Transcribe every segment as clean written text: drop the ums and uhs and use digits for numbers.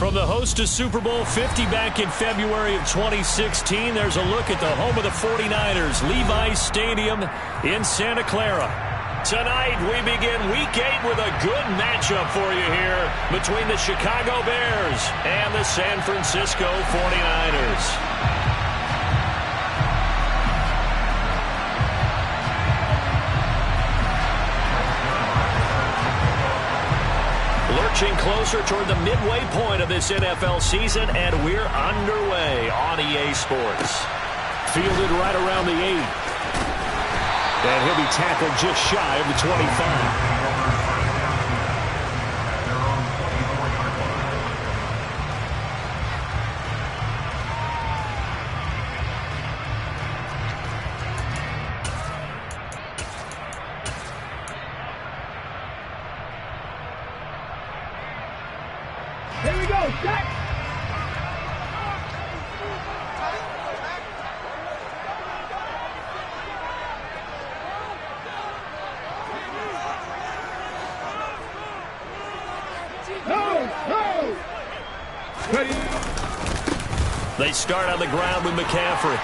From the host to Super Bowl 50 back in February of 2016, there's a look at the home of the 49ers, Levi's Stadium in Santa Clara. Tonight, we begin Week 8 with a good matchup for you here between the Chicago Bears and the San Francisco 49ers. Lurching closer toward the midway point of this NFL season, and we're underway on EA Sports. Fielded right around the 8. And he'll be tackled just shy of the 25. They start on the ground with McCaffrey.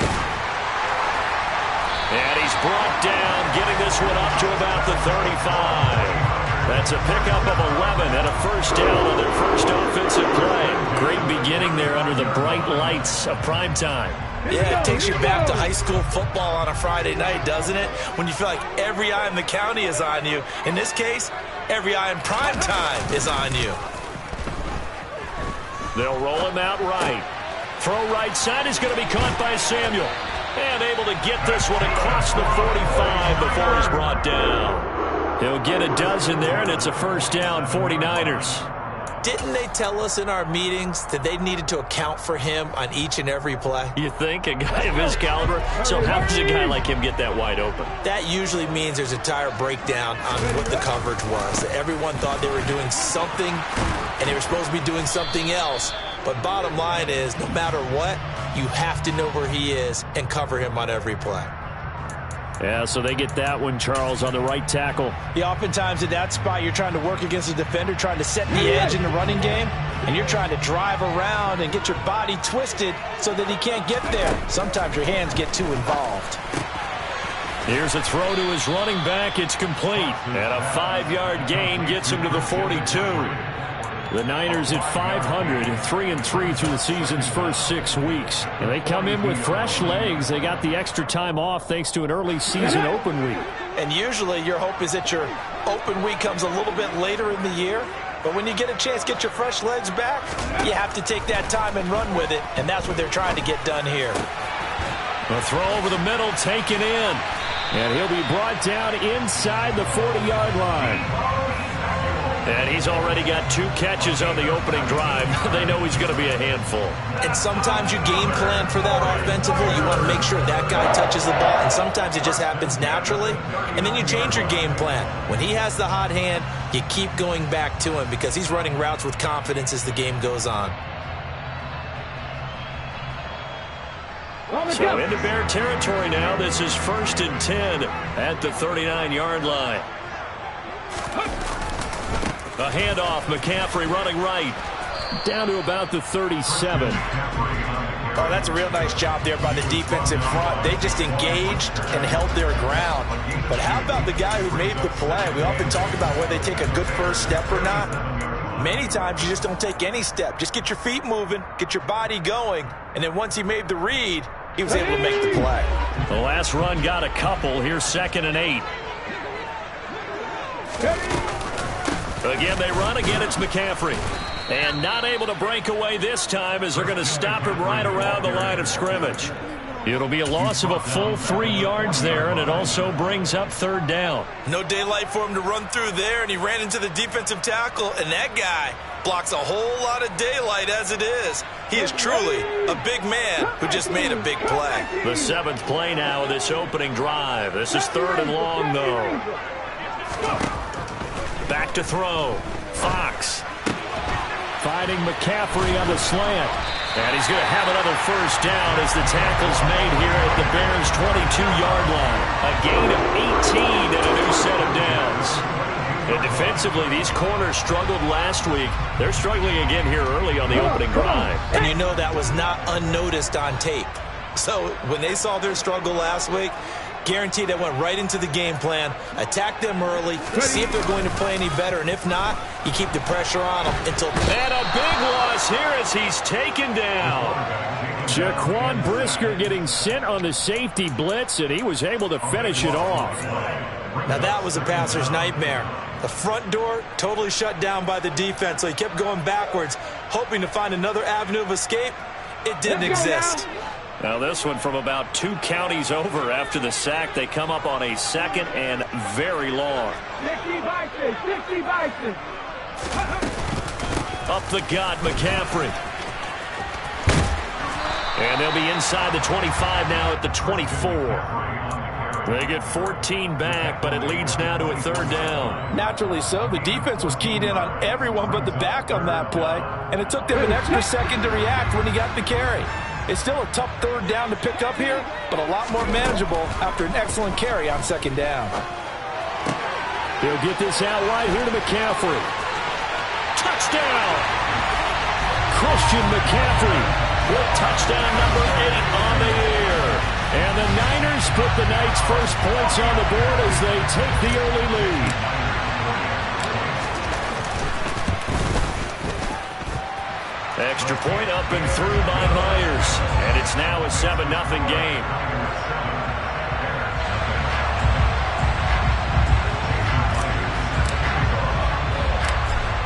And he's brought down, getting this one up to about the 35. That's a pickup of 11 and a first down on their first offensive play. Great beginning there under the bright lights of primetime. Yeah, it takes you back to high school football on a Friday night, doesn't it? When you feel like every eye in the county is on you. In this case, every eye in primetime is on you. They'll roll him out right. Throw right side is going to be caught by Samuel. And able to get this one across the 45 before he's brought down. He'll get a dozen there, and it's a first down, 49ers. Didn't they tell us in our meetings that they needed to account for him on each and every play? You think? A guy of his caliber? So how does a guy like him get that wide open? That usually means there's a entire breakdown on what the coverage was. Everyone thought they were doing something, and they were supposed to be doing something else. But bottom line is, no matter what, you have to know where he is and cover him on every play. Yeah, so they get that one, Charles, on the right tackle. Yeah, oftentimes in that spot, you're trying to work against the defender, trying to set the edge in the running game, and you're trying to drive around and get your body twisted so that he can't get there. Sometimes your hands get too involved. Here's a throw to his running back. It's complete. And a 5-yard gain gets him to the 42. The Niners at 500, 3-3 through the season's first 6 weeks. And they come in with fresh legs. They got the extra time off thanks to an early season open week. And usually your hope is that your open week comes a little bit later in the year. But when you get a chance to get your fresh legs back, you have to take that time and run with it. And that's what they're trying to get done here. A throw over the middle, taken in. And he'll be brought down inside the 40-yard line. And he's already got 2 catches on the opening drive. They know he's going to be a handful. And sometimes you game plan for that offensively. You want to make sure that guy touches the ball. And sometimes it just happens naturally. And then you change your game plan. When he has the hot hand, you keep going back to him because he's running routes with confidence as the game goes on. So into Bear territory now. This is 1st and 10 at the 39-yard line. A handoff, McCaffrey running right. Down to about the 37. Oh, that's a real nice job there by the defensive front. They just engaged and held their ground. But how about the guy who made the play? We often talk about whether they take a good first step or not. Many times you just don't take any step. Just get your feet moving, get your body going, and then once he made the read, he was able to make the play. The last run got a couple. Here's 2nd and 8. Again, they run. Again, it's McCaffrey. And not able to break away this time as they're going to stop him right around the line of scrimmage. It'll be a loss of a full 3 yards there, and it also brings up 3rd down. No daylight for him to run through there, and he ran into the defensive tackle, and that guy blocks a whole lot of daylight as it is. He is truly a big man who just made a big play. The 7th play now of this opening drive. This is 3rd and long, though. Back to throw. Fox finding McCaffrey on the slant. And he's going to have another first down as the tackle's made here at the Bears' 22-yard line. A gain of 18 and a new set of downs. And defensively, these corners struggled last week. They're struggling again here early on the opening drive. And you know that was not unnoticed on tape. So when they saw their struggle last week, guaranteed they went right into the game plan, attack them early, see if they're going to play any better, and if not, you keep the pressure on them until... And a big loss here as he's taken down. Jaquan Brisker getting sent on the safety blitz, and he was able to finish it off. Now that was a passer's nightmare. The front door totally shut down by the defense, so he kept going backwards, hoping to find another avenue of escape. It didn't exist. Now this one from about 2 counties over after the sack. They come up on a second and very long. 60 Bison. Up the gut, McCaffrey. And they'll be inside the 25 now at the 24. They get 14 back, but it leads now to a 3rd down. Naturally so. The defense was keyed in on everyone but the back on that play, and it took them an extra second to react when he got the carry. It's still a tough 3rd down to pick up here, but a lot more manageable after an excellent carry on 2nd down. They'll get this out wide here to McCaffrey. Touchdown! Christian McCaffrey with touchdown number 8 on the year. And the Niners put the Knights' first points on the board as they take the early lead. Extra point up and through by Myers. And it's now a 7-0 game.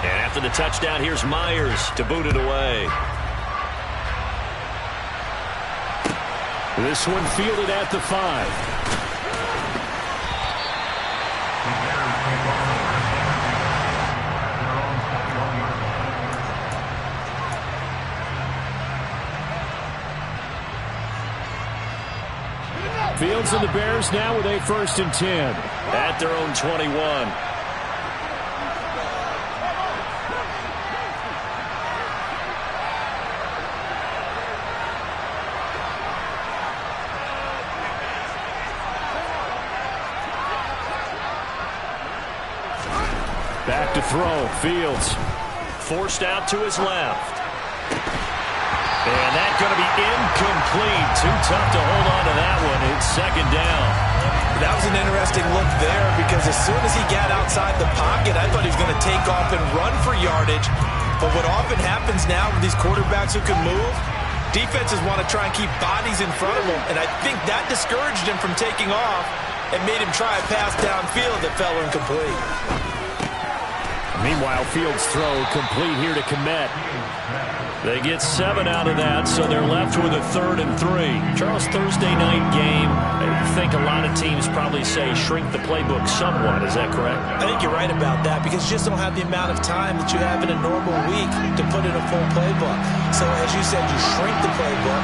And after the touchdown, here's Myers to boot it away. This one fielded at the 5. Fields and the Bears now with a 1st and 10 at their own 21. Back to throw. Fields forced out to his left. And that's going to be incomplete. Too tough to hold on to that one. It's 2nd down. That was an interesting look there because as soon as he got outside the pocket, I thought he was going to take off and run for yardage. But what often happens now with these quarterbacks who can move, defenses want to try and keep bodies in front of them. And I think that discouraged him from taking off and made him try a pass downfield that fell incomplete. Meanwhile, Fields' throw complete here to Kmet. They get 7 out of that, so they're left with a 3rd and 3. Charles, Thursday night game, I think a lot of teams probably say shrink the playbook somewhat. Is that correct? I think you're right about that because you just don't have the amount of time that you have in a normal week to put in a full playbook. So as you said, you shrink the playbook,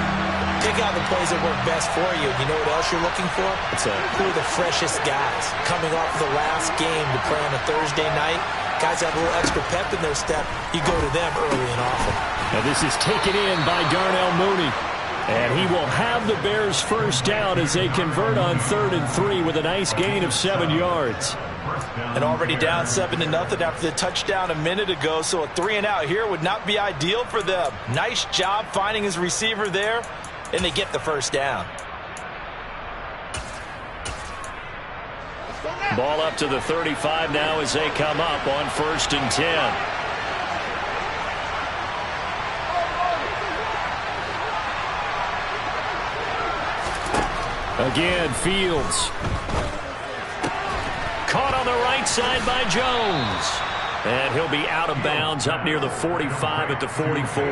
pick out the plays that work best for you. You know what else you're looking for? Who are the freshest guys coming off the last game to play on a Thursday night? Guys have a little extra pep in their step. You go to them early and often. Now this is taken in by Darnell Mooney. And he will have the Bears' first down as they convert on 3rd and 3 with a nice gain of 7 yards. And already down 7-0 after the touchdown a minute ago, so a 3-and-out here would not be ideal for them. Nice job finding his receiver there, and they get the first down. Ball up to the 35 now as they come up on 1st and 10. Again, Fields. Caught on the right side by Jones. And he'll be out of bounds up near the 45 at the 44.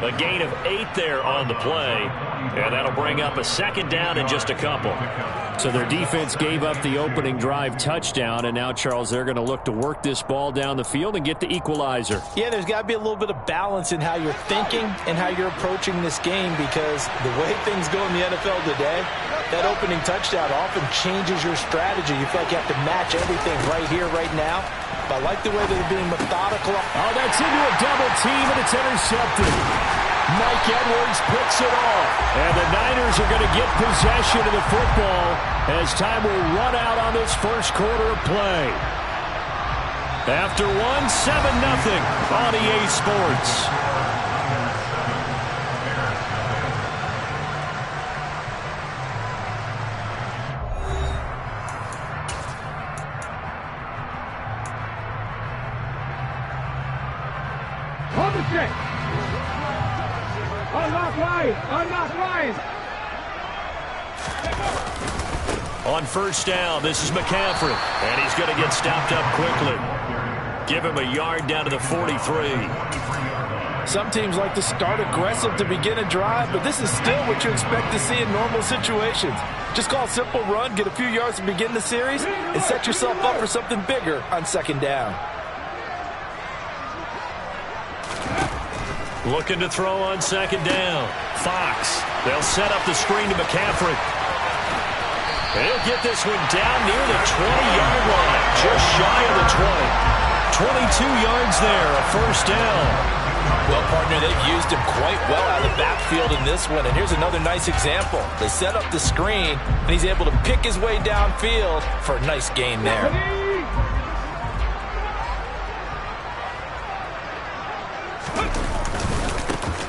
A gain of 8 there on the play. And that'll bring up a 2nd down in just a couple. So their defense gave up the opening drive touchdown, and now, Charles, they're going to look to work this ball down the field and get the equalizer. Yeah, there's got to be a little bit of balance in how you're thinking and how you're approaching this game because the way things go in the NFL today, that opening touchdown often changes your strategy. You feel like you have to match everything right here, right now. But I like the way they're being methodical. Oh, that's into a double team, and it's intercepted. Mike Edwards picks it off. And the Niners are going to get possession of the football as time will run out on this first quarter of play. After one, 7-0 on EA Sports. Hold the stick. Unlock line. Unlock line. On first down, this is McCaffrey, and he's going to get stopped up quickly. Give him a yard down to the 43. Some teams like to start aggressive to begin a drive, but this is still what you expect to see in normal situations. Just call a simple run, get a few yards to begin the series, and set yourself up for something bigger on second down. Looking to throw on second down. Fox. They'll set up the screen to McCaffrey. He'll get this one down near the 20-yard line, just shy of the 20. 22 yards there, a first down. Well, partner, they've used him quite well out of the backfield in this one, and here's another nice example. They set up the screen, and he's able to pick his way downfield for a nice gain there.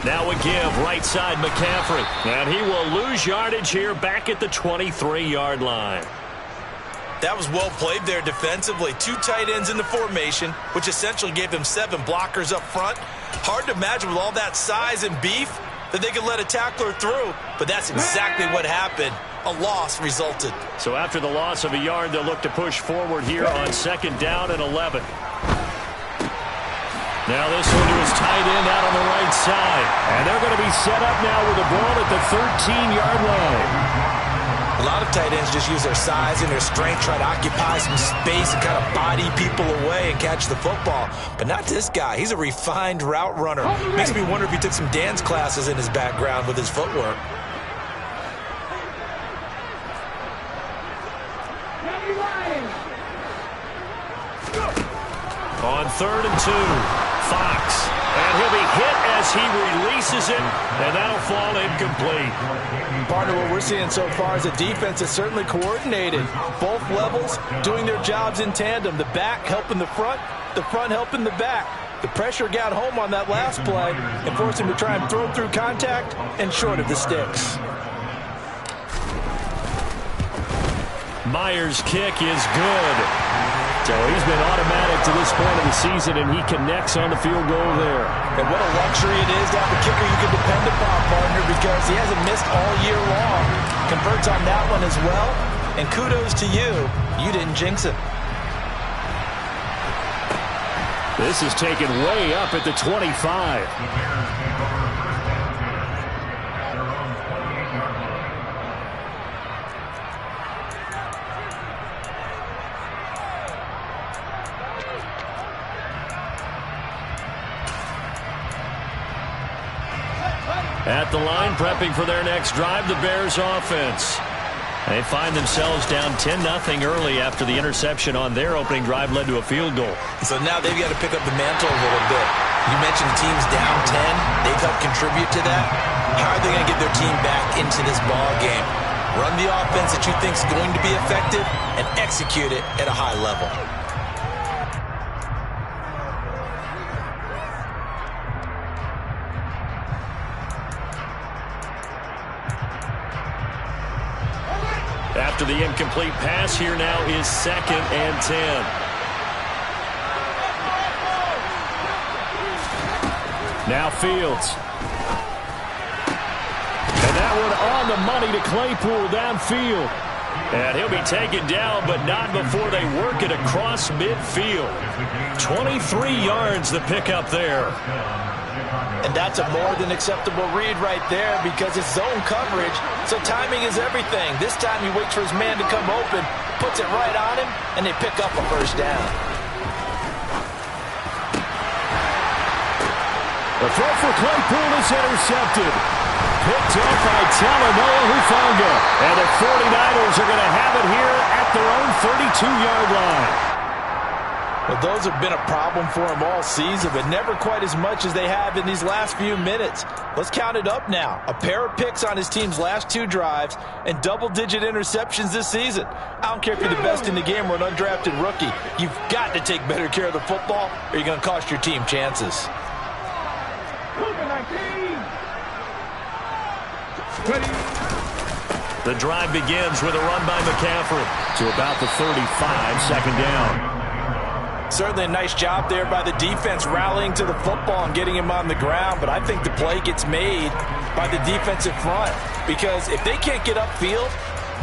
Now a give, right side McCaffrey. And he will lose yardage here back at the 23-yard line. That was well played there defensively. Two tight ends in the formation, which essentially gave them 7 blockers up front. Hard to imagine with all that size and beef that they could let a tackler through, but that's exactly what happened. A loss resulted. So after the loss of a yard, they'll look to push forward here on second down and 11. Now this one to his tight end out on the right side. And they're going to be set up now with the ball at the 13-yard line. A lot of tight ends just use their size and their strength, try to occupy some space and kind of body people away and catch the football. But not this guy. He's a refined route runner. Makes me wonder if he took some dance classes in his background with his footwork. On 3rd and 2, Fox. And he'll be hit as he releases it, and that'll fall incomplete. Partner, what we're seeing so far is a defense that's certainly coordinated. Both levels doing their jobs in tandem. The back helping the front helping the back. The pressure got home on that last play and forced him to try and throw through contact and short of the sticks. Myers' kick is good. So he's been automatic to this point of the season, and he connects on the field goal there. And what a luxury it is to have a kicker you can depend upon, partner, because he hasn't missed all year long. Converts on that one as well, and kudos to you. You didn't jinx it. This is taken way up at the 25. At the line, prepping for their next drive, the Bears offense. They find themselves down 10-0 early after the interception on their opening drive led to a field goal. So now they've got to pick up the mantle a little bit. You mentioned the team's down 10. They've helped contribute to that. How are they going to get their team back into this ball game? Run the offense that you think is going to be effective and execute it at a high level. After the incomplete pass, here now is 2nd and 10. Now Fields. And that one on the money to Claypool downfield. And he'll be taken down, but not before they work it across midfield. 23 yards the pickup there. And that's a more than acceptable read right there because it's zone coverage, so timing is everything. This time he waits for his man to come open, puts it right on him, and they pick up a first down. The throw for Claypool is intercepted. Picked off by Talanoa Hufanga. And the 49ers are going to have it here at their own 32-yard line. Well, those have been a problem for him all season, but never quite as much as they have in these last few minutes. Let's count it up now. A pair of picks on his team's last 2 drives and double-digit interceptions this season. I don't care if you're the best in the game or an undrafted rookie. You've got to take better care of the football or you're going to cost your team chances. The drive begins with a run by McCaffrey to about the 35, second down. Certainly a nice job there by the defense rallying to the football and getting him on the ground, but I think the play gets made by the defensive front because if they can't get upfield,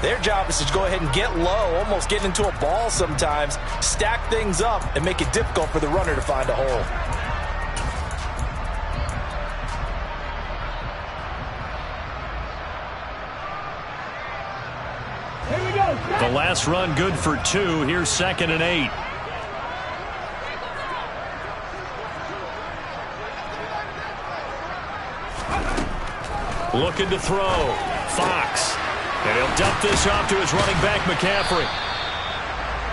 their job is to go ahead and get low, almost get into a ball sometimes, stack things up, and make it difficult for the runner to find a hole. The last run good for 2. Here's 2nd and 8. Looking to throw. Fox. And he'll dump this off to his running back, McCaffrey.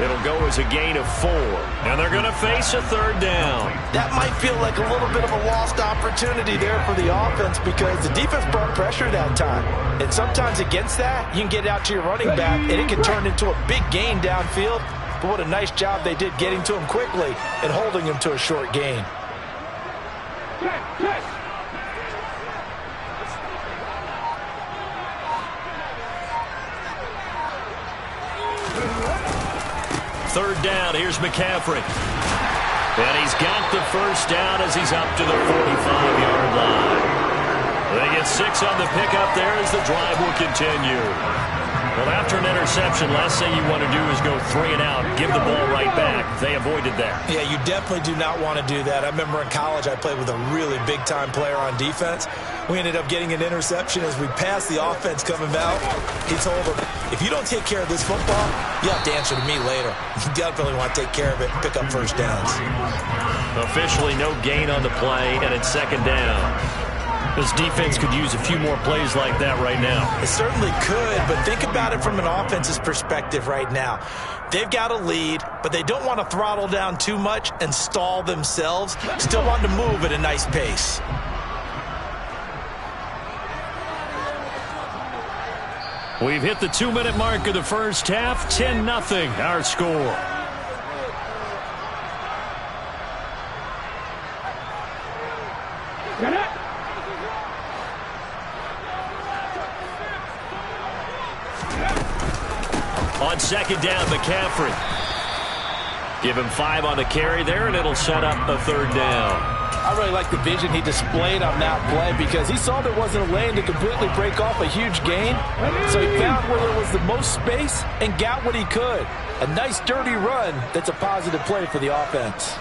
It'll go as a gain of 4. And they're going to face a 3rd down. That might feel like a little bit of a lost opportunity there for the offense because the defense brought pressure that time. And sometimes against that, you can get out to your running back, and it can turn into a big gain downfield. But what a nice job they did getting to him quickly and holding him to a short gain. Third down, here's McCaffrey. And he's got the first down as he's up to the 45-yard line. They get 6 on the pickup there as the drive will continue. Well, after an interception, last thing you want to do is go 3 and out, give the ball right back. They avoided that. Yeah, you definitely do not want to do that. I remember in college I played with a really big-time player on defense. We ended up getting an interception as we passed the offense coming out. He told him, if you don't take care of this football, you have to answer to me later. You definitely want to take care of it and pick up first downs. Officially no gain on the play, and it's 2nd down. This defense could use a few more plays like that right now. It certainly could, but think about it from an offense's perspective right now. They've got a lead, but they don't want to throttle down too much and stall themselves. Still want to move at a nice pace. We've hit the 2-minute mark of the first half. 10-0 our score. On 2nd down, McCaffrey. Give him 5 on the carry there, and it'll set up a 3rd down. I really like the vision he displayed on that play because he saw there wasn't a lane to completely break off a huge gain. So he found where there was the most space and got what he could. A nice dirty run that's a positive play for the offense.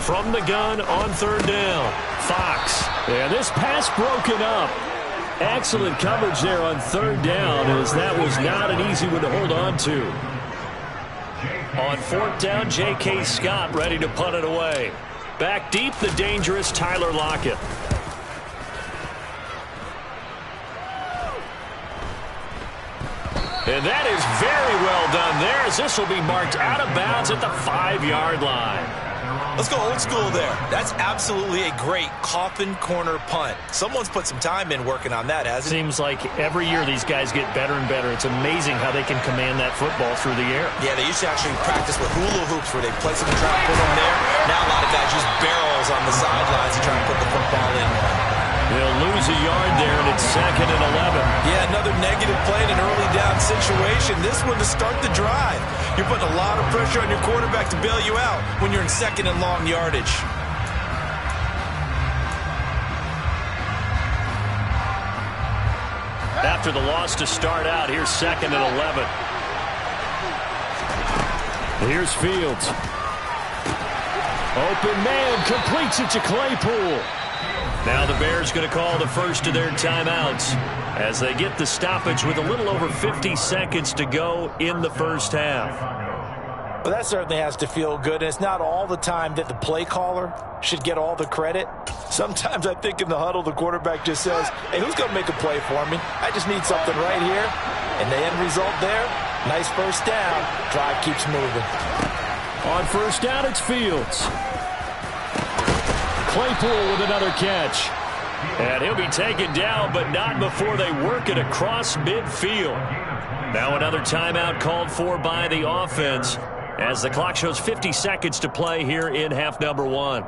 From the gun on 3rd down, Fox. And this pass broken up. Excellent coverage there on 3rd down as that was not an easy one to hold on to. On 4th down, J.K. Scott ready to punt it away. Back deep, the dangerous Tyler Lockett. And that is very well done there as this will be marked out of bounds at the 5-yard line. Let's go old school there. That's absolutely a great coffin corner punt. Someone's put some time in working on that, hasn't it? Seems like every year these guys get better and better. It's amazing how they can command that football through the air. Yeah, they used to actually practice with hula hoops where they place them and try to put them there. Now a lot of guys use barrels on the sidelines to try to put the football in. They'll lose a yard there, and it's 2nd and 11. Yeah, another negative play in an early down situation. This one to start the drive. You're putting a lot of pressure on your quarterback to bail you out when you're in 2nd and long yardage. After the loss to start out, here's 2nd and 11. Here's Fields. Open man, completes it to Claypool. Now the Bears going to call the first of their timeouts as they get the stoppage with a little over 50 seconds to go in the first half. Well, that certainly has to feel good. And it's not all the time that the play caller should get all the credit. Sometimes I think in the huddle, the quarterback just says, hey, who's going to make a play for me? I just need something right here. And the end result there, nice first down. Drive keeps moving. On first down, it's Fields. Claypool with another catch. And he'll be taken down, but not before they work it across midfield. Now another timeout called for by the offense as the clock shows 50 seconds to play here in half number 1.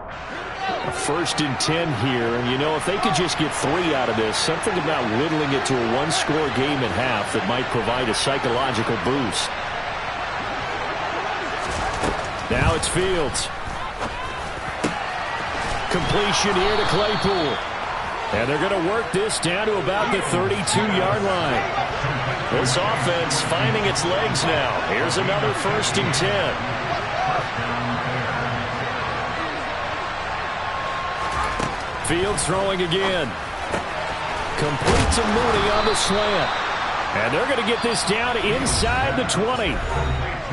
A 1st and 10 here, and you know, if they could just get 3 out of this, something about whittling it to a 1-score game at half that might provide a psychological boost. Now it's Fields. Completion here to Claypool. And they're going to work this down to about the 32-yard line. This offense finding its legs now. Here's another 1st and 10. Fields throwing again. Complete to Mooney on the slant. And they're going to get this down inside the 20.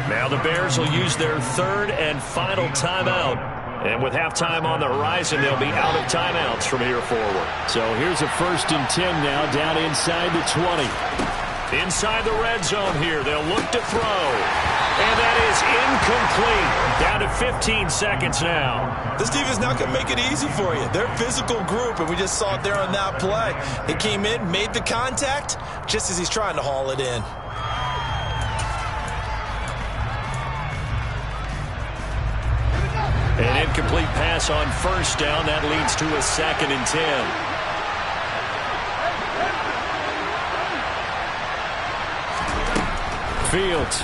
Now the Bears will use their 3rd and final timeout. And with halftime on the horizon, they'll be out of timeouts from here forward. So here's a 1st and 10 now down inside the 20. Inside the red zone here, they'll look to throw. And that is incomplete. Down to 15 seconds now. This defense not going to make it easy for you. They're a physical group, and we just saw it there on that play. He came in, made the contact, just as he's trying to haul it in. An incomplete pass on first down. That leads to a 2nd and 10. Fields.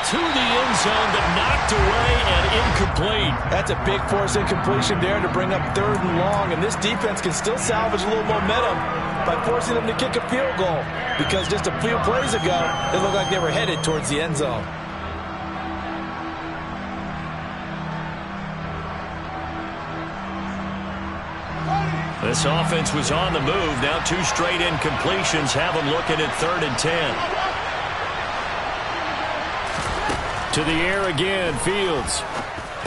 To the end zone, but knocked away and incomplete. That's a big force incompletion there to bring up 3rd and long, and this defense can still salvage a little momentum by forcing them to kick a field goal, because just a few plays ago, it looked like they were headed towards the end zone. This offense was on the move. Now 2 straight incompletions have them looking at 3rd and 10. To the air again, Fields.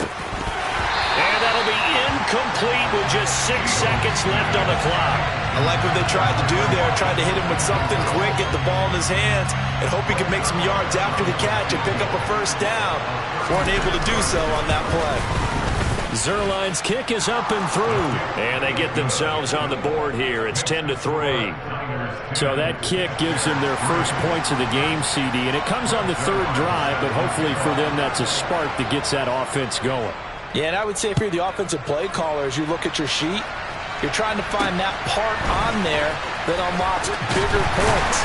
And that'll be incomplete with just 6 seconds left on the clock. I like what they tried to do there. Tried to hit him with something quick, get the ball in his hands, and hope he could make some yards after the catch and pick up a 1st down. Weren't able to do so on that play. Zuerlein's kick is up and through. And they get themselves on the board here. It's 10-3. So that kick gives them their first points of the game, CD. And it comes on the 3rd drive, but hopefully for them that's a spark that gets that offense going. Yeah, and I would say if you're the offensive play caller, as you look at your sheet, you're trying to find that part on there that unlocks bigger points.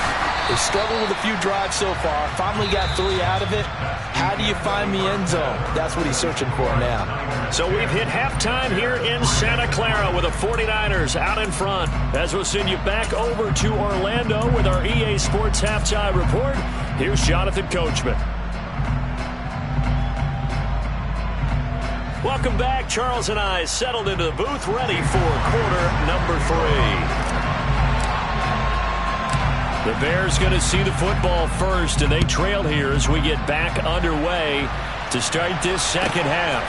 They struggled with a few drives so far. Finally got 3 out of it. How do you find the end zone? That's what he's searching for now. So we've hit halftime here in Santa Clara with the 49ers out in front. As we'll send you back over to Orlando with our EA Sports Halftime Report, here's Jonathan Coachman. Welcome back. Charles and I settled into the booth, ready for quarter number 3. The Bears going to see the football first, and they trail here as we get back underway to start this 2nd half.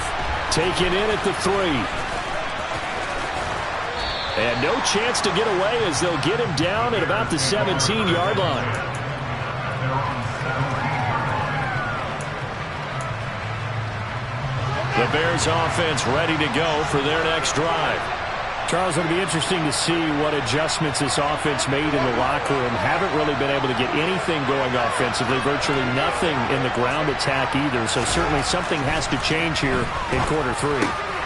Taken in at the 3. And no chance to get away as they'll get him down at about the 17-yard line. The Bears offense ready to go for their next drive. Charles, it'll be interesting to see what adjustments this offense made in the locker room. Haven't really been able to get anything going offensively, virtually nothing in the ground attack either. So certainly something has to change here in quarter 3.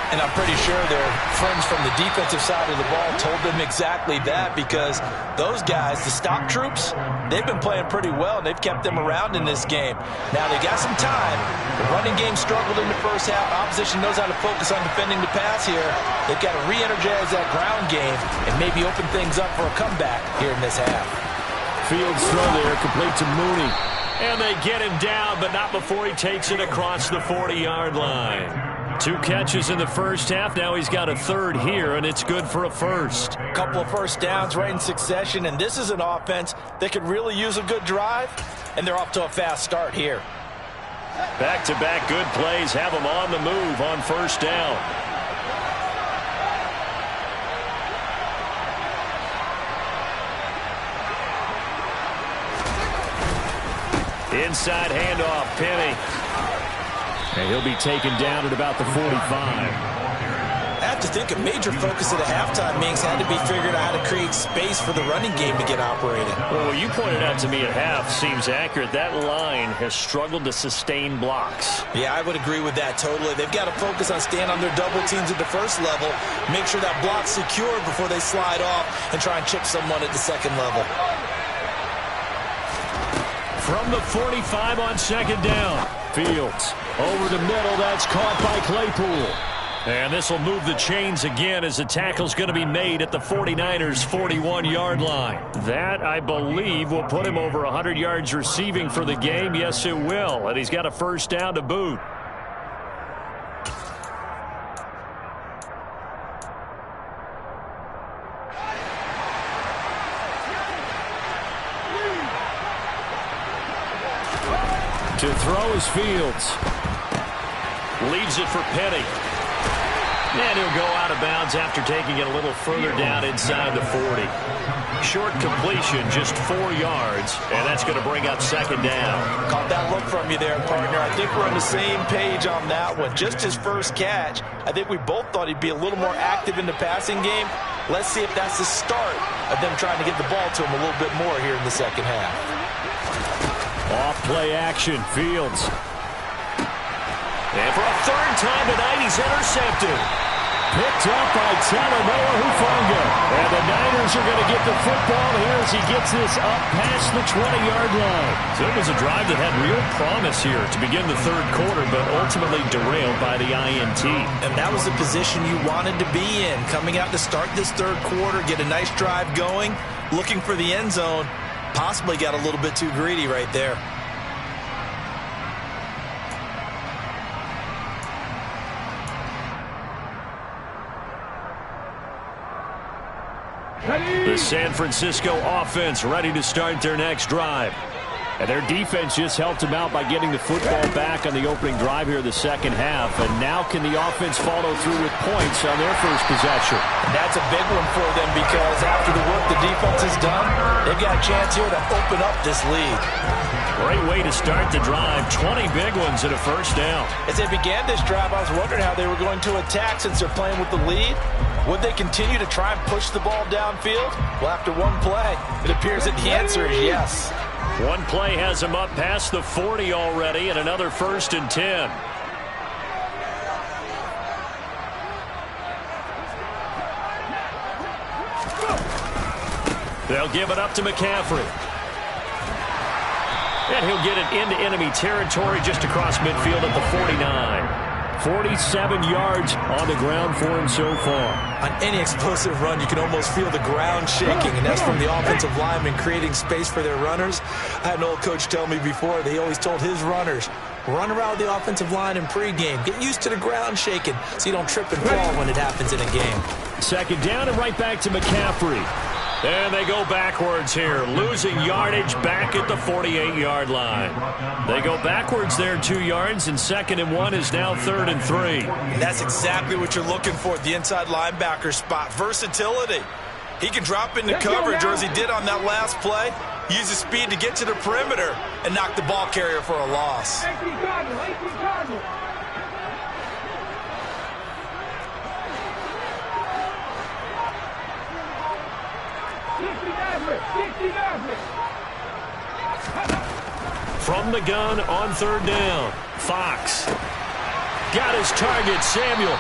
And I'm pretty sure their friends from the defensive side of the ball told them exactly that, because those guys, the stop troops, they've been playing pretty well, and they've kept them around in this game. Now, they got some time. The running game struggled in the first half. Opposition knows how to focus on defending the pass here. They've got to re-energize that ground game and maybe open things up for a comeback here in this half. Fields throw there, complete to Mooney. And they get him down, but not before he takes it across the 40-yard line. 2 catches in the first half. Now he's got a 3rd here, and it's good for a 1st. A couple of 1st downs right in succession, and this is an offense that could really use a good drive, and they're off to a fast start here. Back-to-back good plays have them on the move on first down. Inside handoff, Penny. And he'll be taken down at about the 45. I have to think a major focus of the halftime, Minks, had to be figuring out how to create space for the running game to get operating. Well, what you pointed out to me at half seems accurate. That line has struggled to sustain blocks. Yeah, I would agree with that totally. They've got to focus on staying on their double teams at the first level, make sure that block's secure before they slide off and try and chip someone at the second level. From the 45 on second down. Fields over the middle. That's caught by Claypool. And this will move the chains again as the tackle's going to be made at the 49ers' 41-yard line. That, I believe, will put him over 100 yards receiving for the game. Yes, it will. And he's got a first down to boot. To throw is Fields. Leaves it for Penny. And he'll go out of bounds after taking it a little further down inside the 40. Short completion, just 4 yards, and that's going to bring up second down. Caught that look from you there, partner. I think we're on the same page on that one. Just his first catch. I think we both thought he'd be a little more active in the passing game. Let's see if that's the start of them trying to get the ball to him a little bit more here in the second half. Off play action, Fields. And for a third time tonight, he's intercepted. Picked up by Talanoa Hufanga. And the Niners are going to get the football here as he gets this up past the 20-yard line. So it was a drive that had real promise here to begin the third quarter, but ultimately derailed by the INT. And that was the position you wanted to be in. Coming out to start this third quarter, get a nice drive going, looking for the end zone. Possibly got a little bit too greedy right there. The San Francisco offense ready to start their next drive. And their defense just helped them out by getting the football back on the opening drive here in the second half. And now can the offense follow through with points on their first possession? And that's a big one for them because after the work the defense has done, they've got a chance here to open up this lead. Great way to start the drive. 20 big ones and a first down. As they began this drive, I was wondering how they were going to attack since they're playing with the lead. Would they continue to try and push the ball downfield? Well, after one play, it appears that the answer is yes. One play has them up past the 40 already and another 1st and 10. They'll give it up to McCaffrey. And he'll get it into enemy territory just across midfield at the 49. 47 yards on the ground for him so far. On any explosive run, you can almost feel the ground shaking, and that's from the offensive linemen creating space for their runners. I had an old coach tell me before, they always told his runners, run around the offensive line in pregame. Get used to the ground shaking so you don't trip and fall when it happens in a game. Second down and right back to McCaffrey. And they go backwards here, losing yardage back at the 48-yard line. They go backwards there 2 yards, and 2nd and 1 is now 3rd and 3. And that's exactly what you're looking for at the inside linebacker spot, versatility. He can drop into coverage, or as he did on that last play, use his speed to get to the perimeter and knock the ball carrier for a loss. From the gun on 3rd down, Fox got his target, Samuel.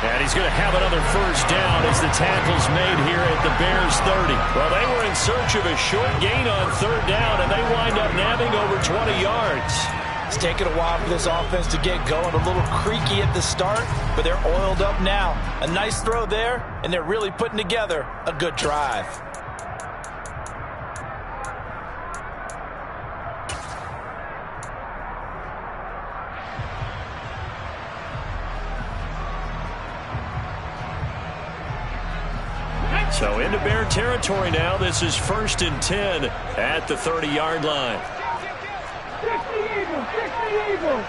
And he's going to have another first down as the tackle's made here at the Bears 30. Well, they were in search of a short gain on 3rd down, and they wind up nabbing over 20 yards. It's taken a while for this offense to get going. A little creaky at the start, but they're oiled up now. A nice throw there, and they're really putting together a good drive. So into Bear territory now. This is 1st and 10 at the 30-yard line. 60 Eagles, 60 Unbelievable.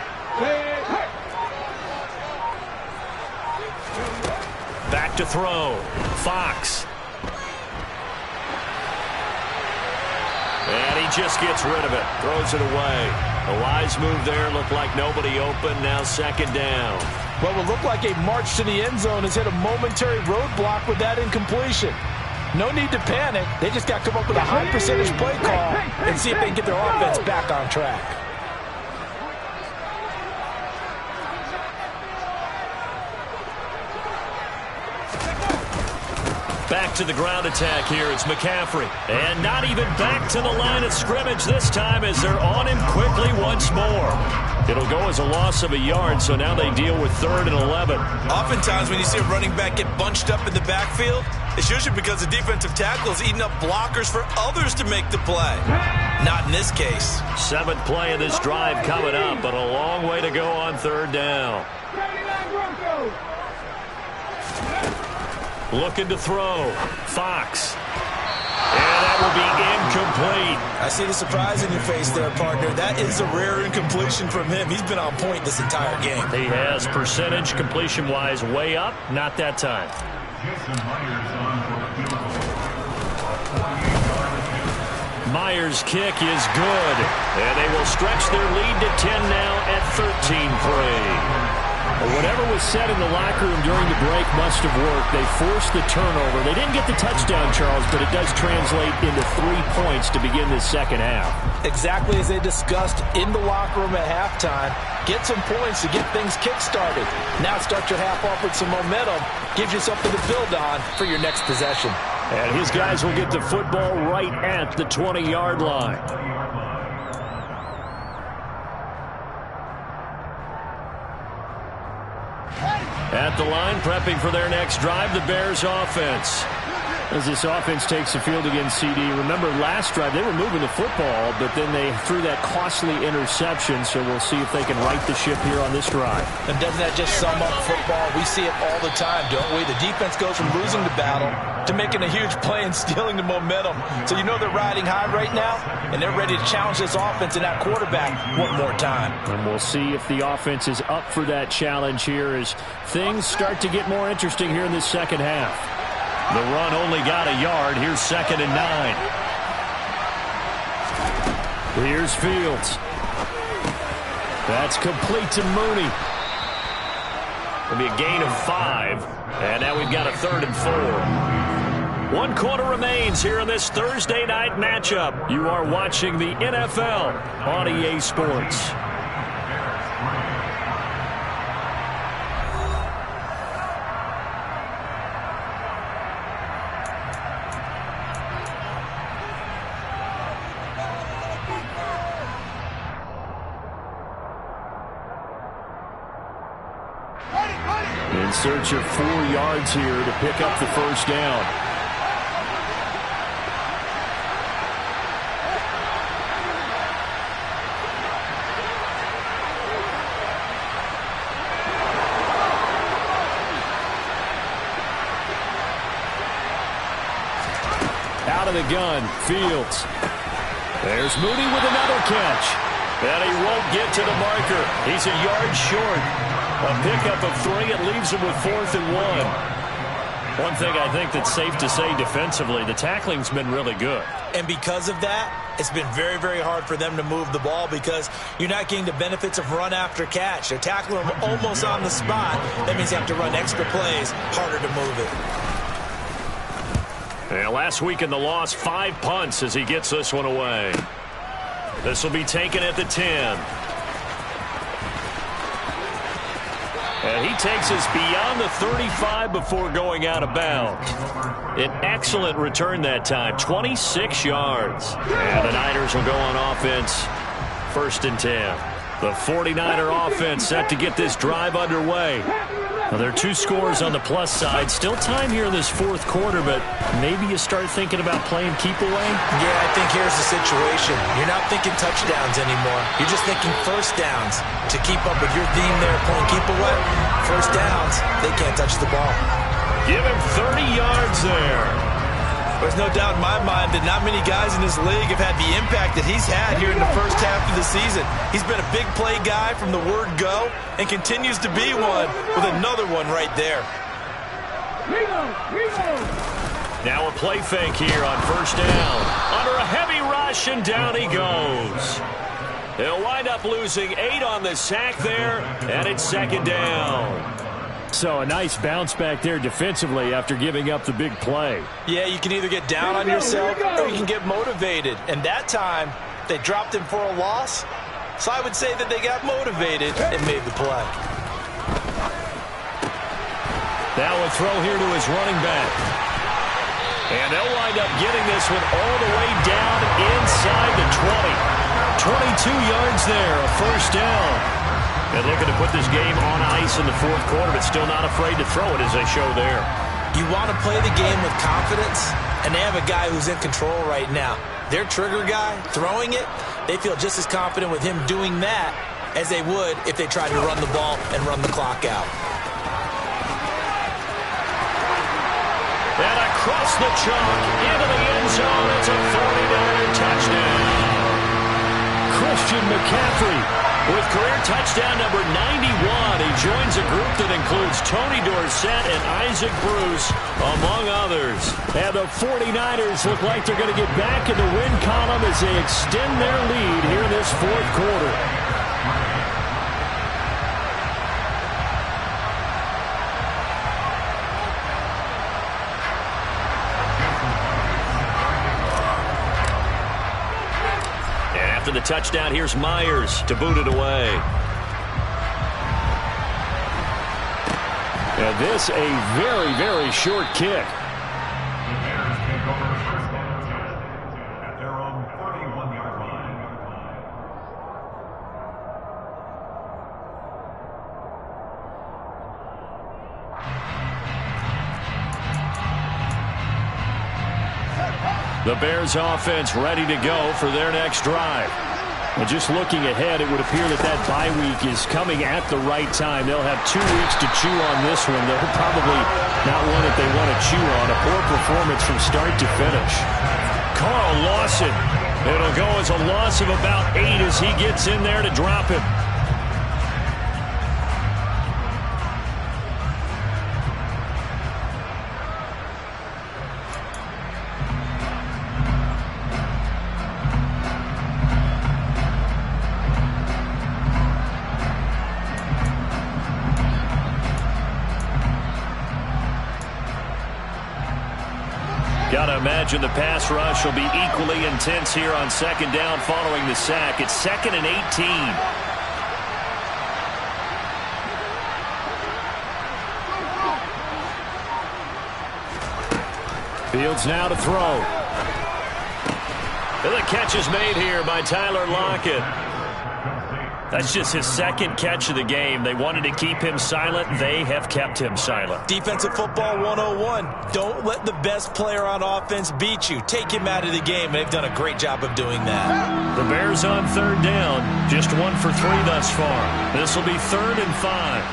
Back to throw. Fox. And he just gets rid of it. Throws it away. A wise move there. Looked like nobody open. Now second down. What will look like a march to the end zone has hit a momentary roadblock with that incompletion. No need to panic. They just got to come up with a high percentage play call and see if they can get their offense back on track. Back to the ground attack here. It's McCaffrey. And not even back to the line of scrimmage this time as they're on him quickly once more. It'll go as a loss of a yard, so now they deal with 3rd and 11. Oftentimes when you see a running back get bunched up in the backfield, it's usually because the defensive tackle is eating up blockers for others to make the play. Not in this case. 7th play of this drive coming up, but a long way to go on 3rd down. Looking to throw. Fox. And that will be incomplete. I see the surprise in your face there, partner. That is a rare incompletion from him. He's been on point this entire game. He has percentage completion-wise way up. Not that time. Myers' kick is good. And they will stretch their lead to 10 now at 13-3. Whatever was said in the locker room during the break must have worked. They forced the turnover. They didn't get the touchdown, Charles, but it does translate into 3 points to begin the second half. Exactly as they discussed in the locker room at halftime. Get some points to get things kick-started. Now start your half off with some momentum. Gives you something to build on for your next possession. And his guys will get the football right at the 20-yard line. At the line, prepping for their next drive, the Bears offense. As this offense takes the field against CD. Remember, last drive, they were moving the football, but then they threw that costly interception, so we'll see if they can right the ship here on this drive. And doesn't that just sum up football? We see it all the time, don't we? The defense goes from losing the battle to making a huge play and stealing the momentum. So you know they're riding high right now, and they're ready to challenge this offense and that quarterback one more time. And we'll see if the offense is up for that challenge here as things start to get more interesting here in this second half. The run only got a yard. Here's 2nd and 9. Here's Fields. That's complete to Mooney. It'll be a gain of 5. And now we've got a 3rd and 4. 1 quarter remains here in this Thursday night matchup. You are watching the NFL on EA Sports. In search of 4 yards here to pick up the first down. Out of the gun, Fields. There's Mooney with another catch. And he won't get to the marker. He's a yard short. A pickup of 3. It leaves him with 4th and 1. One thing I think that's safe to say defensively, the tackling's been really good. And because of that, it's been very, very hard for them to move the ball because you're not getting the benefits of run after catch. They're tackling them almost on the spot. That means you have to run extra plays, harder to move it. And last week in the loss, 5 punts as he gets this one away. This will be taken at the 10. And he takes us beyond the 35 before going out of bounds. An excellent return that time, 26 yards. And the Niners will go on offense, 1st and 10. The 49er offense set to get this drive underway. Well, there are 2 scores on the plus side. Still time here in this 4th quarter, but maybe you start thinking about playing keep away? Yeah, I think here's the situation. You're not thinking touchdowns anymore. You're just thinking first downs. To keep up with your theme there, playing keep away, first downs, they can't touch the ball. Give him 30 yards there. There's no doubt in my mind that not many guys in this league have had the impact that he's had here in the first half of the season. He's been a big play guy from the word go and continues to be one with another one right there. Now a play fake here on first down. Under a heavy rush, and down he goes. He'll wind up losing 8 on the sack there, and it's second down. So a nice bounce back there defensively after giving up the big play. Yeah, you can either get down on yourself or you can get motivated. And that time, they dropped him for a loss. So I would say that they got motivated and made the play. Now a throw here to his running back. And they'll wind up getting this one all the way down inside the 20. 22 yards there, a first down. And looking to put this game on ice in the fourth quarter, but still not afraid to throw it as they show there. You want to play the game with confidence, and they have a guy who's in control right now. Their trigger guy, throwing it, they feel just as confident with him doing that as they would if they tried to run the ball and run the clock out. And across the chalk, into the end zone, it's a 49er touchdown. Christian McCaffrey with career touchdown number 91. He joins a group that includes Tony Dorsett and Isaac Bruce, among others. And the 49ers look like they're going to get back in the win column as they extend their lead here in this fourth quarter. After the touchdown, here's Myers to boot it away. And this a very, very short kick. At their own 41-yard line. The Bears offense ready to go for their next drive. And just looking ahead, it would appear that that bye week is coming at the right time. They'll have 2 weeks to chew on this one. They'll probably not one that they want to chew on. A poor performance from start to finish. Carl Lawson. It'll go as a loss of about 8 as he gets in there to drop him. Gotta imagine the pass rush will be equally intense here on second down following the sack. It's 2nd and 18. Fields now to throw. And the catch is made here by Tyler Lockett. That's just his 2nd catch of the game. They wanted to keep him silent. They have kept him silent. Defensive football 101. Don't let the best player on offense beat you. Take him out of the game, and they've done a great job of doing that. The Bears on 3rd down. Just 1 for 3 thus far. This will be 3rd and 5.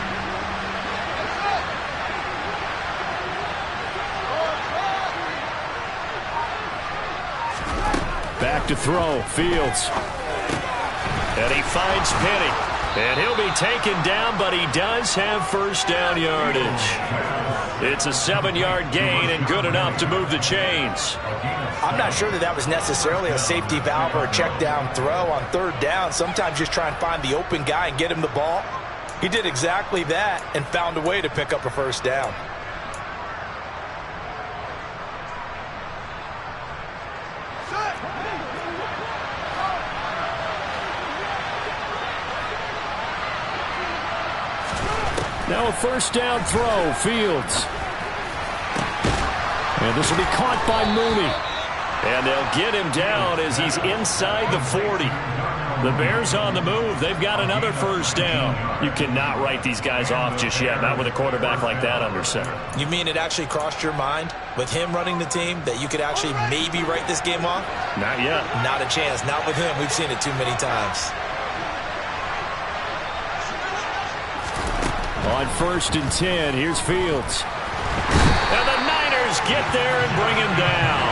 Back to throw. Fields. And he finds Penny. And he'll be taken down, but he does have first down yardage. It's a 7-yard gain and good enough to move the chains. I'm not sure that was necessarily a safety valve or a check down throw on 3rd down. Sometimes just try and find the open guy and get him the ball. He did exactly that and found a way to pick up a first down. Now a first down throw. Fields. And this will be caught by Mooney. And they'll get him down as he's inside the 40. The Bears on the move. They've got another first down. You cannot write these guys off just yet, not with a quarterback like that under center. You mean it actually crossed your mind with him running the team that you could actually maybe write this game off? Not yet. Not a chance. Not with him. We've seen it too many times. On 1st and 10, here's Fields. And the Niners get there and bring him down.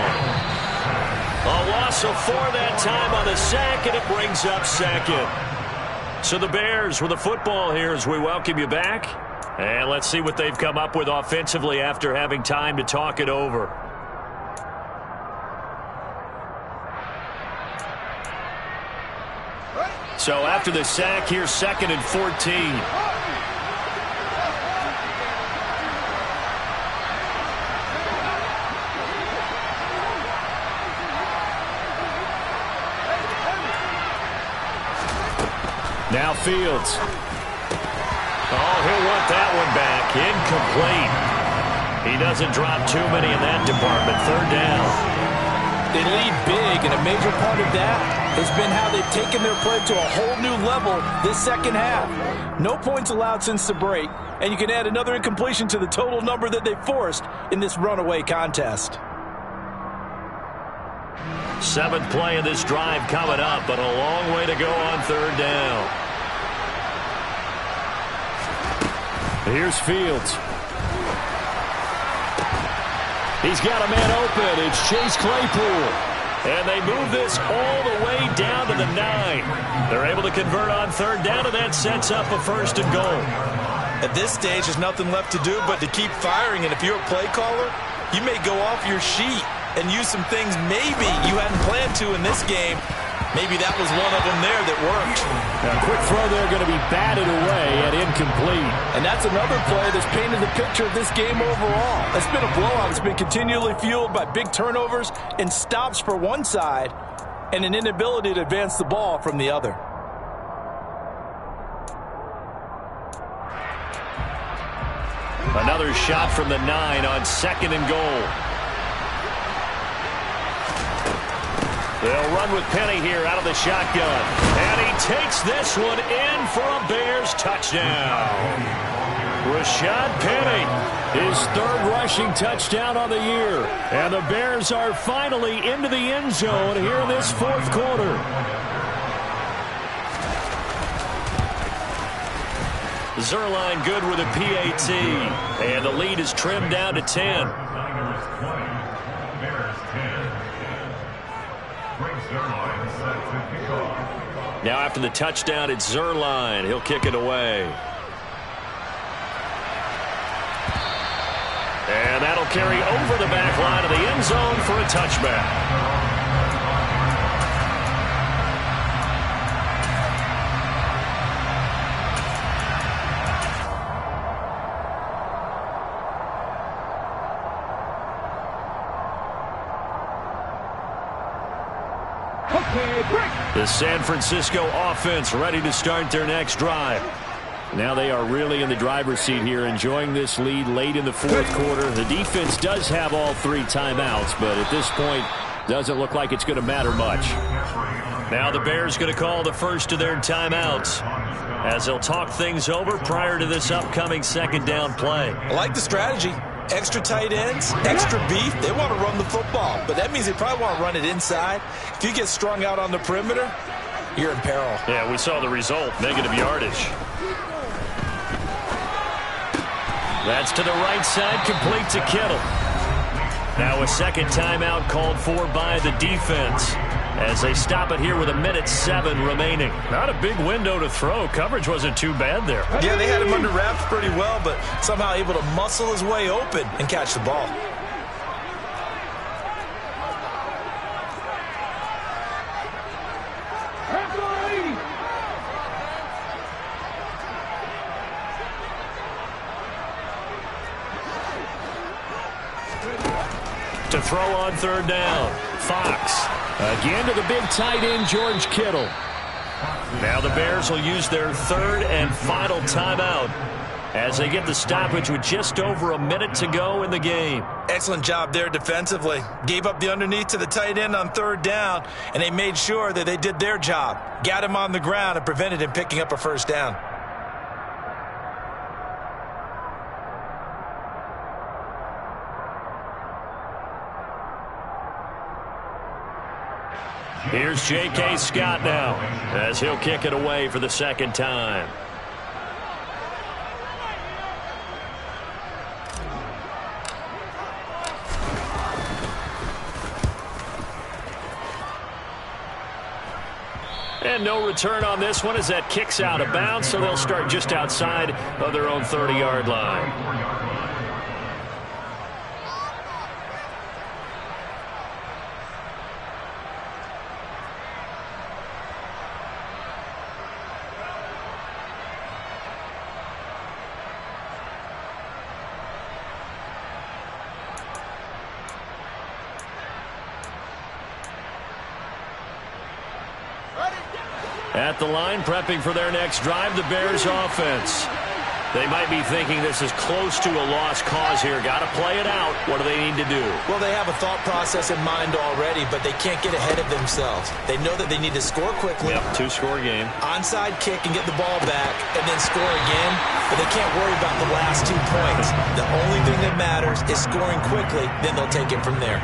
A loss of 4 that time on the sack, and it brings up second. So the Bears with the football here as we welcome you back. And let's see what they've come up with offensively after having time to talk it over. So after the sack, here's 2nd and 14. Now Fields. Oh, he'll want that one back. Incomplete. He doesn't drop too many in that department. 3rd down. They lead big, and a major part of that has been how they've taken their play to a whole new level this second half. No points allowed since the break, and you can add another incompletion to the total number that they forced in this runaway contest. 7th play of this drive coming up, but a long way to go on 3rd down. Here's Fields. He's got a man open. It's Chase Claypool. And they move this all the way down to the 9. They're able to convert on 3rd down, and that sets up a 1st and goal. At this stage, there's nothing left to do but to keep firing. And if you're a play caller, you may go off your sheet and use some things maybe you hadn't planned to in this game. Maybe that was one of them there that worked. A quick throw there going to be batted away and incomplete. And that's another play that's painted the picture of this game overall. It's been a blowout. It's been continually fueled by big turnovers and stops for one side and an inability to advance the ball from the other. Another shot from the 9 on 2nd and goal. They'll run with Penny here out of the shotgun. And he takes this one in for a Bears touchdown. Rashad Penny, his 3rd rushing touchdown on the year. And the Bears are finally into the end zone here in this 4th quarter. Zuerlein good with a PAT. And the lead is trimmed down to 10. Now after the touchdown, it's Zuerlein. He'll kick it away. And that'll carry over the back line of the end zone for a touchback. The San Francisco offense ready to start their next drive. Now they are really in the driver's seat here, enjoying this lead late in the 4th quarter. The defense does have all 3 timeouts, but at this point, doesn't look like it's going to matter much. Now the Bears going to call the first of their timeouts as they'll talk things over prior to this upcoming 2nd down play. I like the strategy. Extra tight ends, extra beef. They want to run the football, but that means they probably want to run it inside. If you get strung out on the perimeter, you're in peril. Yeah, we saw the result, negative yardage. That's to the right side, complete to Kittle. Now a 2nd timeout called for by the defense as they stop it here with 1:07 remaining. Not a big window to throw. Coverage wasn't too bad there. Yeah, they had him under wraps pretty well, but somehow able to muscle his way open and catch the ball. To throw on 3rd down, Fox. Again to the big tight end, George Kittle. Now the Bears will use their 3rd and final timeout as they get the stoppage with just over a minute to go in the game. Excellent job there defensively. Gave up the underneath to the tight end on 3rd down, and they made sure that they did their job. Got him on the ground and prevented him picking up a 1st down. Here's J.K. Scott now as he'll kick it away for the 2nd time. And no return on this one as that kicks out of bounds, so they'll start just outside of their own 30-yard line. At the line, prepping for their next drive, the Bears offense. They might be thinking this is close to a lost cause here. Got to play it out. What do they need to do? Well, they have a thought process in mind already, but they can't get ahead of themselves. They know that they need to score quickly. Yep, two-score game. Onside kick and get the ball back, and then score again. But they can't worry about the last 2 points. The only thing that matters is scoring quickly. Then they'll take it from there.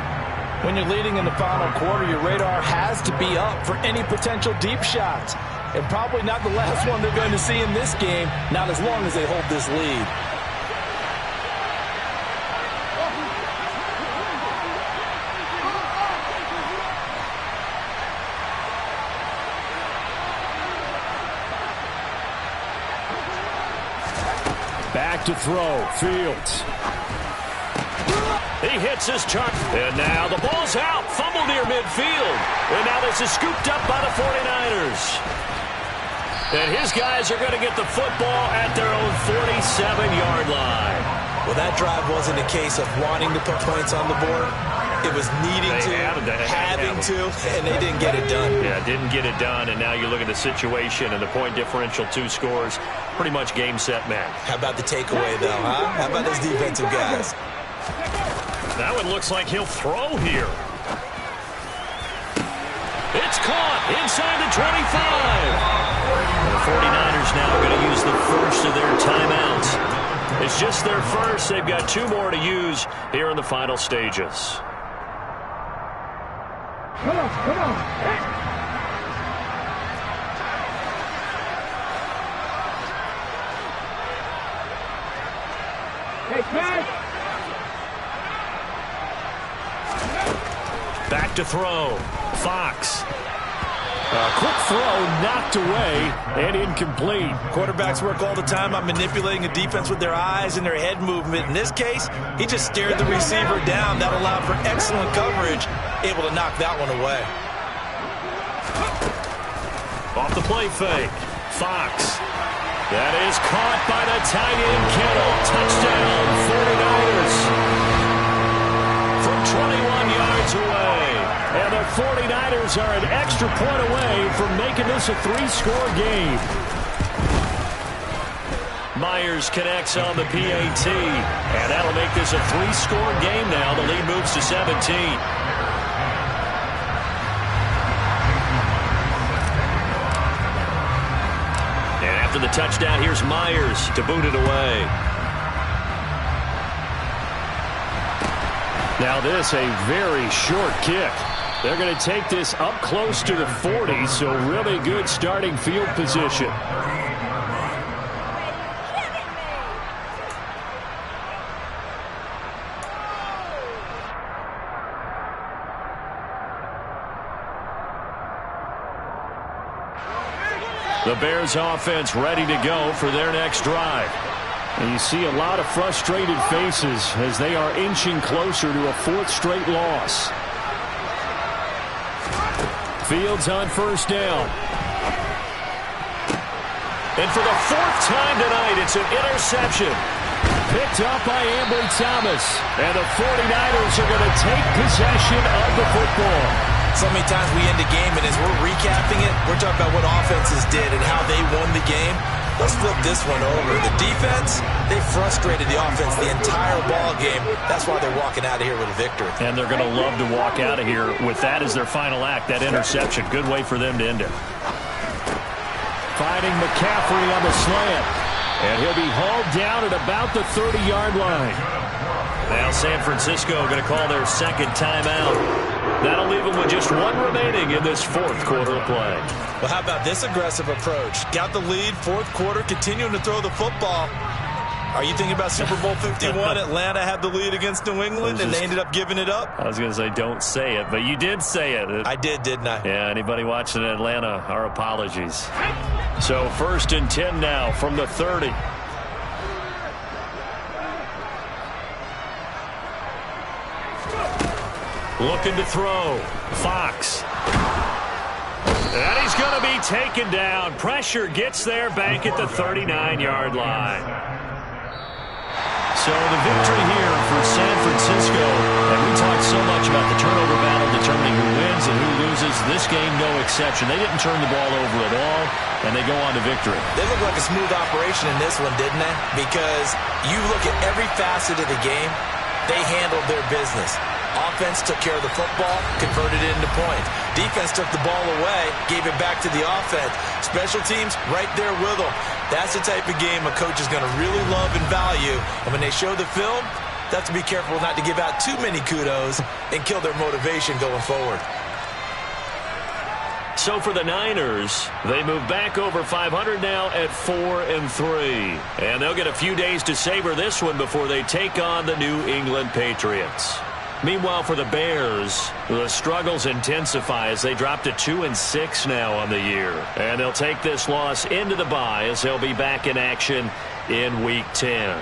When you're leading in the final quarter, your radar has to be up for any potential deep shots. And probably not the last one they're going to see in this game, not as long as they hold this lead. Back to throw, Fields. He hits his target. And now the ball's out. Fumble near midfield. And now this is scooped up by the 49ers. And his guys are going to get the football at their own 47-yard line. Well, that drive wasn't a case of wanting to put points on the board. It was needing having to, and they didn't get it done. Yeah, didn't get it done, and now you look at the situation and the point differential, 2 scores, pretty much game, set, match. How about the takeaway, though, huh? How about those defensive guys? Now it looks like he'll throw here. It's caught inside the 25. The 49ers now going to use the first of their timeouts. It's just their first. They've got 2 more to use here in the final stages. Come on, come on. Hey, Chris. Back to throw. Fox. A quick throw knocked away and incomplete. Quarterbacks work all the time on manipulating a defense with their eyes and their head movement. In this case, he just stared the receiver down. That allowed for excellent coverage, able to knock that one away. Off the play fake. Fox. That is caught by the tight end, Kittle. Touchdown, 49ers. From 21 yards away. And the 49ers are an extra point away from making this a 3-score game. Myers connects on the PAT. And that'll make this a 3-score game now. The lead moves to 17. And after the touchdown, here's Myers to boot it away. Now this, a very short kick. They're going to take this up close to the 40, so really good starting field position. The Bears offense ready to go for their next drive. And you see a lot of frustrated faces as they are inching closer to a 4th straight loss. Fields on first down. And for the 4th time tonight, it's an interception. Picked up by Ambry Thomas. And the 49ers are going to take possession of the football. So many times we end a game, and as we're recapping it, we're talking about what offenses did and how they won the game. Let's flip this one over. The defense, they frustrated the offense the entire ball game. That's why they're walking out of here with a victory. And they're going to love to walk out of here with that as their final act, that interception. Good way for them to end it. Finding McCaffrey on the slant. And he'll be hauled down at about the 30-yard line. Now San Francisco going to call their 2nd timeout. That'll leave them with just 1 remaining in this 4th quarter of play. Well, how about this aggressive approach? Got the lead, 4th quarter, continuing to throw the football. Are you thinking about Super Bowl 51? Atlanta had the lead against New England, and they ended up giving it up? I was going to say don't say it, but you did say it. I did, didn't I? Yeah, anybody watching Atlanta, our apologies. So 1st and 10 now from the 30. Looking to throw. Fox. And he's going to be taken down. Pressure gets there back at the 39-yard line. So the victory here for San Francisco. And we talked so much about the turnover battle determining who wins and who loses. This game, no exception. They didn't turn the ball over at all, and they go on to victory. They look like a smooth operation in this one, didn't they? Because you look at every facet of the game, they handled their business. Offense took care of the football, converted it into points. Defense took the ball away, gave it back to the offense. Special teams, right there with them. That's the type of game a coach is going to really love and value. And when they show the film, they have to be careful not to give out too many kudos and kill their motivation going forward. So for the Niners, they move back over 500 now at 4-3. And they'll get a few days to savor this one before they take on the New England Patriots. Meanwhile, for the Bears, the struggles intensify as they drop to 2-6 now on the year. And they'll take this loss into the bye as they'll be back in action in Week 10.